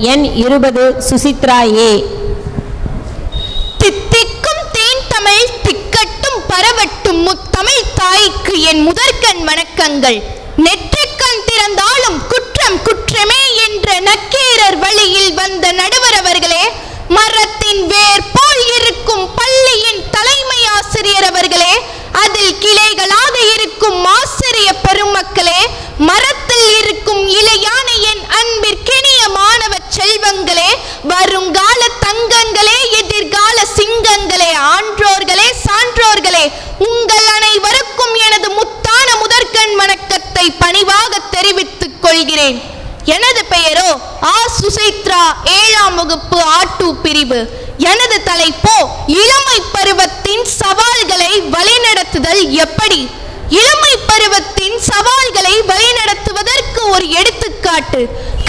எண் 20 சுசித்ரா ஏ. தித்திக்கும் தேன் தமிழ் திக்கட்டும் பரவட்டும் முத்தமிழ் தாய்க்கு என் முதற்கண் வணக்கங்கள். நெற்றிக்கண் திறந்தாலும் குற்றம் குற்றமே என்ற நக்கீரர் வழியில் வந்த நடுவர் அவர்களே, மரத்தின் வேர் போல் இருக்கும் பள்ளியின் தலைமை ஆசிரியர் அவர்களே, அதில் கிளைகளாக இருக்கும் ஆசிரிய பெருமக்களே, மரத்தில் இருக்கும் இலையான என் அன்பிற்கினிய மாணவ செல்வங்களே, வருங்கால தங்கங்களே, எதிர்கால சிங்கங்களே, ஆன்றோர்களே, சான்றோர்களே, உங்கள் அனைவருக்கும் எனது முத்தான முதற்கண் வணக்கத்தை பணிவாக தெரிவித்துக் கொள்கிறேன். எனது பெயரோ ஆ. சுசித்ரா, 7ஆம் வகுப்பு ஆட்டு பிரிவு. எனது தலைப்போ இளமை பருவத்தின் சவால்களை வழிநடத்துதல் எப்படி. இளமை பருவத்தின் சவால்களை வழிநடத்துவதற்கு ஒரு எடுத்துக்காட்டு.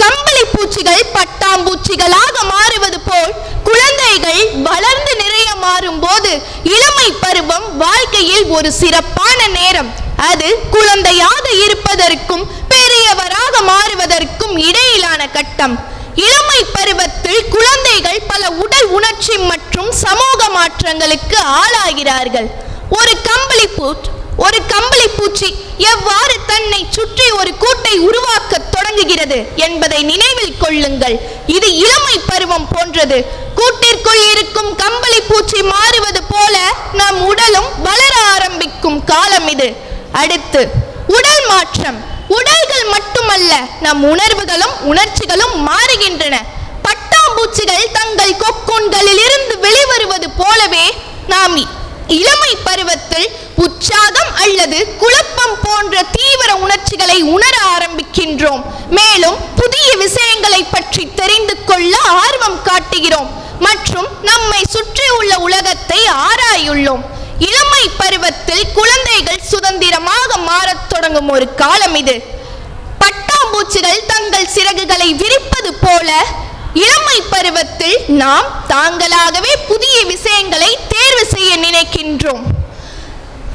கம்பளி பூச்சிகள் பட்டாம்பூச்சிகளாக மாறுவது போல் குழந்தைகள் வளர்ந்து நிறைய மாறும் போது இளமை பருவம் வாழ்க்கையில் ஒரு சிறப்பான நேரம். அது குழந்தையாக இருப்பதற்கும் பெரியவராக மாறுவதற்கும் இடையிலான கட்டம். இளமை பருவத்தில் குழந்தைகள் பல உடல் உணர்ச்சி மற்றும் சமூக மாற்றங்களுக்கு ஆளாகிறார்கள். ஒரு கம்பளி பூச்சி எவ்வாறு தன்னை சுற்றி ஒரு கூட்டை உருவாக்க தொடங்குகிறது என்பதை நினைவில் கொள்ளுங்கள். இது இளமை பருவம் போன்றது. கூட்டிற்குள் இருக்கும் கம்பளி பூச்சி மாறுவது போல நம் உடலும் வளர ஆரம்பிக்கும் காலம் இது. அடுத்து உடல் மாற்றம். உடல்கள் மட்டுமல்ல, நம் உணர்வுகளும் உணர்ச்சிகளும் மாறுகின்றன. பட்டாம்பூச்சிகள் தங்கள் கொக்கூன்களில் இருந்து வெளிவருவது போலவே நாம் இளமை பருவத்தில் உற்சாகம் அல்லது குழப்பம் போன்ற தீவிர உணர்ச்சிகளை உணர ஆரம்பிக்கின்றோம். மேலும் புதிய விஷயங்களை பற்றி தெரிந்து கொள்ள ஆர்வம் காட்டுகிறோம் மற்றும் நம்மை சுற்றியுள்ள உலகத்தை ஆராயுள்ளோம். இளமை பருவத்தில் குழந்தைகள் சுதந்திரமாக மாறத் தொடங்கும் ஒரு காலம் இது. பட்டாம்பூச்சிகள் தங்கள் சிறகுகளை விரிப்பது போல இளமை பருவத்தில் நாம் தாங்களாகவே புதிய விஷயங்களை தேர்வு செய்ய நினைக்கின்றோம்.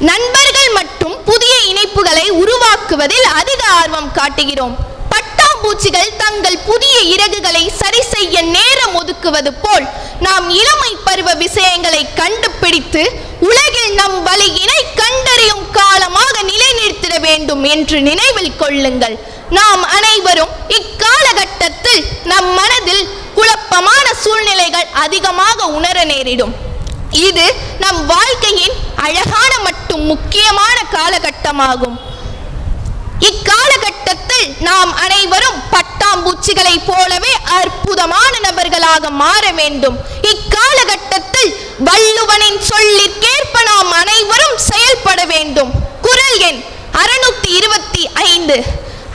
நண்பர்கள் மற்றும் புதிய இணைப்புகளை உருவாக்குவதில் அதிக ஆர்வம் காட்டுகிறோம். பட்டாம்பூச்சிகள் தங்கள் புதிய இறகுகளை சரி செய்ய நேரம் ஒதுக்குவது போல் நாம் இளமை பருவ விஷயங்களை கண்டுபிடித்து உலகில் நம் வழியினை கண்டறியும் காலமாக நிலைநிறுத்திட வேண்டும் என்று நினைவில் கொள்ளுங்கள். நாம் அனைவரும் இக்காலகட்டத்தில் நம் மனதில் குழப்பமான சூழ்நிலைகள் அதிகமாக உணர நேரிடும். இது நம் வாழ்க்கையின் அழகான மற்றும் முக்கியமான காலகட்டமாகும். இக்காலகட்டத்தில் நாம் அனைவரும் பட்டாம்பூச்சிகளை போலவே அற்புதமான நபர்களாக மாற வேண்டும். இக்காலகட்டத்தில் வள்ளுவனின் சொல்லிற்கேற்ப நாம் அனைவரும் செயல்பட வேண்டும். குறள் எண் 625.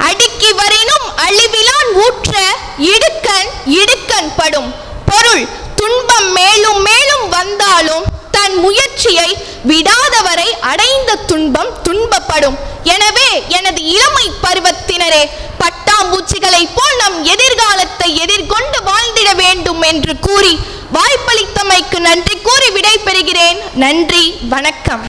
அடுக்கி வரினும் அழிவிலான் ஊற்ற இடுக்கண் இடுக்கண் படும். பொருள்: துன்பம் மேலும் மேலும் வந்தாலும் தன் முயற்சியை விடாதவரை அடைந்த துன்பம் துன்பப்படும். எனவே எனது இளமை பருவத்தினரே, பட்டாம்பூச்சிகளை போல் நம் எதிர்காலத்தை எதிர்கொண்டு வாழ்ந்திட வேண்டும் என்று கூறி வாய்ப்பளித்தமைக்கு நன்றி கூறி விடை பெறுகிறேன். நன்றி, வணக்கம்.